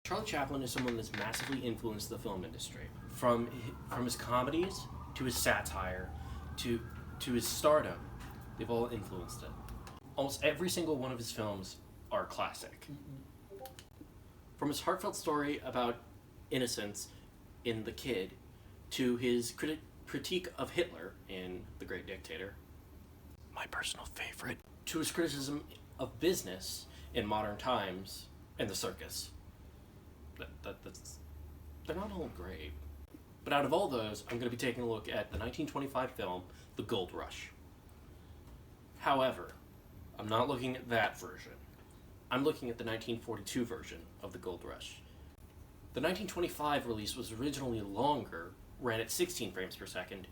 Charlie Chaplin is someone that's massively influenced the film industry. From his comedies, to his satire, to his stardom, they've all influenced it. Almost every single one of his films are classic. From his heartfelt story about innocence in The Kid, to his critique of Hitler in The Great Dictator, my personal favorite, to his criticism of business in Modern Times and The Circus. They're not all great. But out of all those, I'm going to be taking a look at the 1925 film, The Gold Rush. However, I'm not looking at that version. I'm looking at the 1942 version of The Gold Rush. The 1925 release was originally longer, ran at 16 frames per second,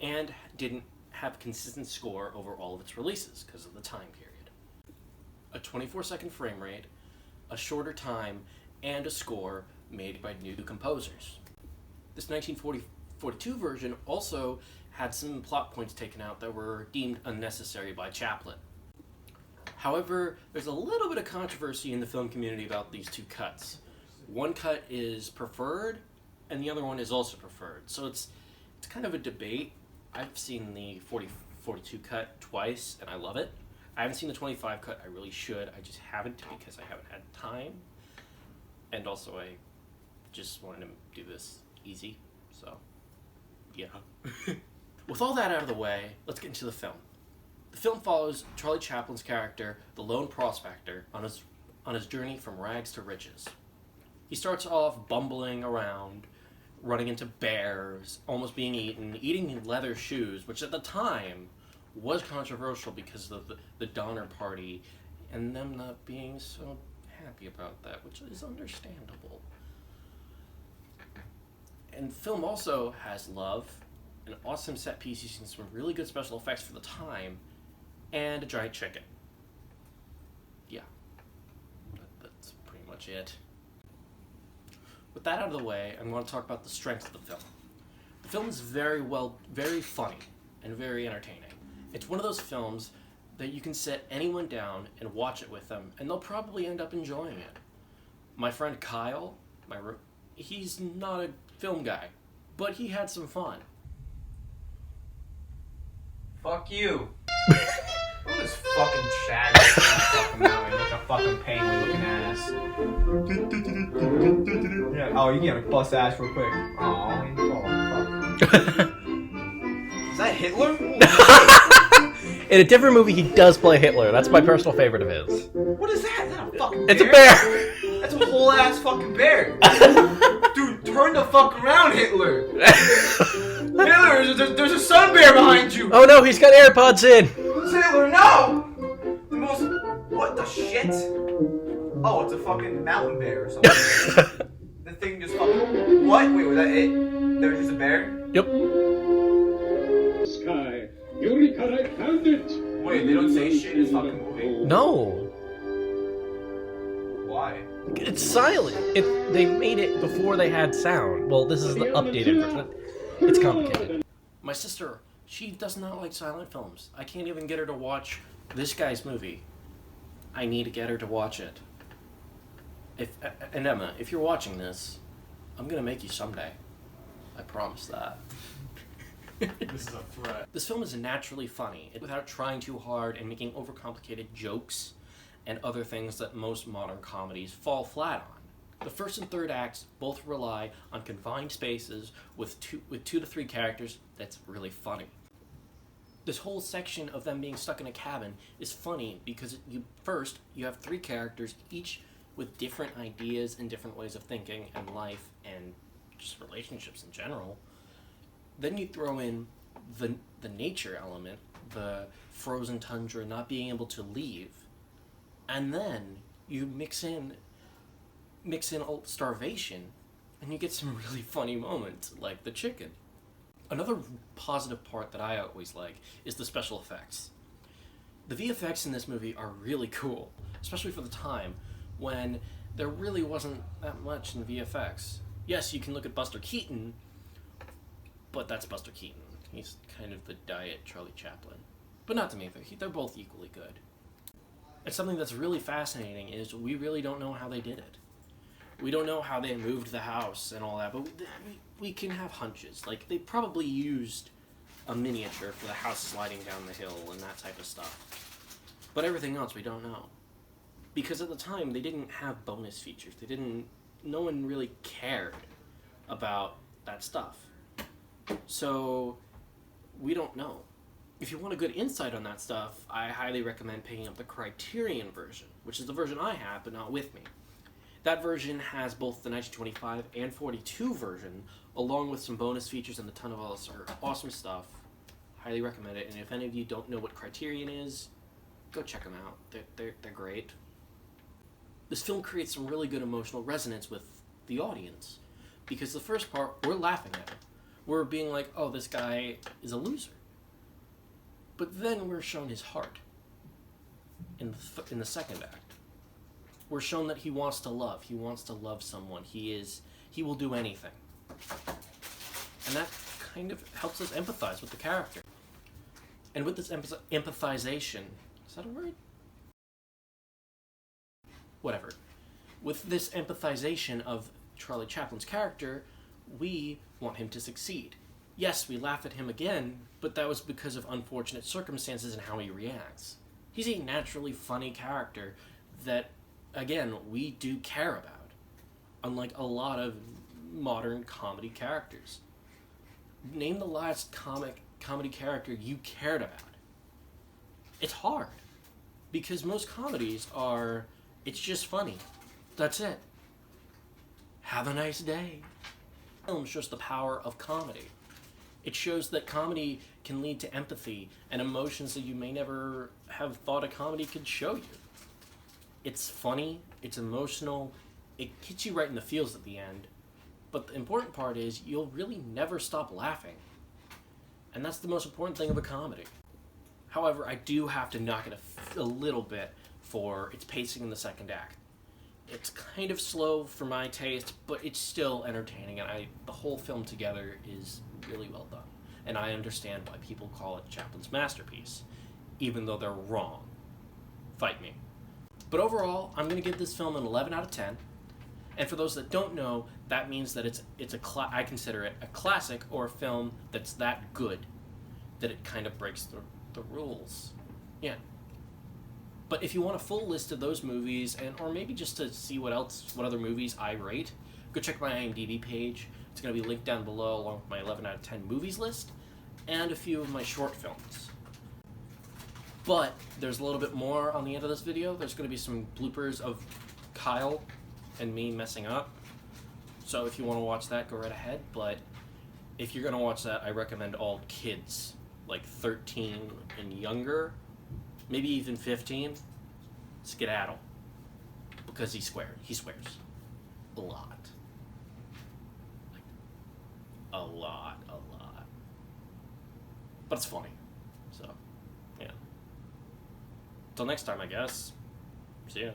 and didn't have a consistent score over all of its releases because of the time period. A 24-second frame rate, a shorter time, and a score made by new composers. This 1942 version also had some plot points taken out that were deemed unnecessary by Chaplin. However, there's a little bit of controversy in the film community about these two cuts. One cut is preferred, and the other one is also preferred. So it's kind of a debate. I've seen the 42 cut twice, and I love it. I haven't seen the 25 cut. I really should. I just haven't because I haven't had time. And also, I just wanted to do this easy. So, yeah. With all that out of the way, let's get into the film. The film follows Charlie Chaplin's character, the lone prospector, on his journey from rags to riches. He starts off bumbling around, running into bears, almost being eaten, eating leather shoes, which at the time was controversial because of the Donner Party and them not being so happy about that, which is understandable. And film also has love, an awesome set piece using some really good special effects for the time, and a giant chicken. Yeah, that's pretty much it. With that out of the way, I'm going to talk about the strengths of the film. The film is very funny, and very entertaining. It's one of those films that you can sit anyone down and watch it with them, and they'll probably end up enjoying it. My friend Kyle, he's not a film guy, but he had some fun. Fuck you. Look at this fucking shag fucking mountain like a fucking penguin looking ass. Yeah. Oh, you can't bust ass real quick. Oh, fuck. Is that Hitler? In a different movie, he does play Hitler. That's my personal favorite of his. What is that? Is that a fucking bear? It's a bear! That's a whole ass fucking bear. Dude, turn the fuck around, Hitler. Hitler, there's a sun bear behind you. Oh no, he's got AirPods in. It's Hitler, no! The most... What the shit? Oh, it's a fucking mountain bear or something. The thing just fucking... What? Wait, was that it? There was just a bear? Yep. Sky. Eureka, I found it! Wait, they don't say shit in this fucking movie? No. Why? It's silent. They made it before they had sound. Well, this is the updated version. It's complicated. My sister, she does not like silent films. I can't even get her to watch this guy's movie. I need to get her to watch it. And Emma, if you're watching this, I'm gonna make you someday. I promise that. This is a threat. This film is naturally funny, without trying too hard and making overcomplicated jokes and other things that most modern comedies fall flat on. The first and third acts both rely on confined spaces with two to three characters that's really funny. This whole section of them being stuck in a cabin is funny because you have three characters, each with different ideas and different ways of thinking and life and just relationships in general. Then you throw in the nature element, the frozen tundra, not being able to leave, and then you mix in starvation, and you get some really funny moments, like the chicken. Another positive part that I always like is the special effects. The VFX in this movie are really cool, especially for the time when there really wasn't that much in VFX. Yes, you can look at Buster Keaton, but that's Buster Keaton. He's kind of the diet Charlie Chaplin. But not to me, they're both equally good. And something that's really fascinating is we really don't know how they did it. We don't know how they moved the house and all that, but we can have hunches. Like, they probably used a miniature for the house sliding down the hill and that type of stuff. But everything else, we don't know. Because at the time, they didn't have bonus features. No one really cared about that stuff. So, we don't know. If you want a good insight on that stuff, I highly recommend picking up the Criterion version, which is the version I have, but not with me. That version has both the 1925 and 42 version, along with some bonus features and a ton of other awesome stuff. Highly recommend it. And if any of you don't know what Criterion is, go check them out. They're great. This film creates some really good emotional resonance with the audience, because the first part, we're laughing at him. We're being like, oh, this guy is a loser. But then we're shown his heart in the second act. We're shown that he wants to love. He wants to love someone. He will do anything. And that kind of helps us empathize with the character. And with this empathization, is that a word? Whatever. With this empathization of Charlie Chaplin's character, we want him to succeed. Yes, we laugh at him again, but that was because of unfortunate circumstances and how he reacts. He's a naturally funny character that, again, we do care about, unlike a lot of modern comedy characters. Name the last comedy character you cared about. It's hard, because most comedies are, it's just funny. That's it. Have a nice day. The film shows the power of comedy. It shows that comedy can lead to empathy and emotions that you may never have thought a comedy could show you. It's funny, it's emotional, it hits you right in the feels at the end, but the important part is you'll really never stop laughing. And that's the most important thing of a comedy. However, I do have to knock it a little bit for its pacing in the second act. It's kind of slow for my taste, but it's still entertaining, and the whole film together is really well done. And I understand why people call it Chaplin's masterpiece, even though they're wrong. Fight me. But overall, I'm going to give this film an 11 out of 10. And for those that don't know, that means that I consider it a classic, or a film that's that good that it kind of breaks the rules. Yeah. But if you want a full list of those movies, or maybe just to see what other movies I rate, go check my IMDb page. It's going to be linked down below, along with my 11 out of 10 movies list, and a few of my short films. But there's a little bit more on the end of this video. There's going to be some bloopers of Kyle and me messing up. So if you want to watch that, go right ahead. But if you're going to watch that, I recommend all kids, like 13 and younger, maybe even 15, skedaddle. Because he swears a lot. Like, a lot. But it's funny. So, yeah. Till next time, I guess. See ya.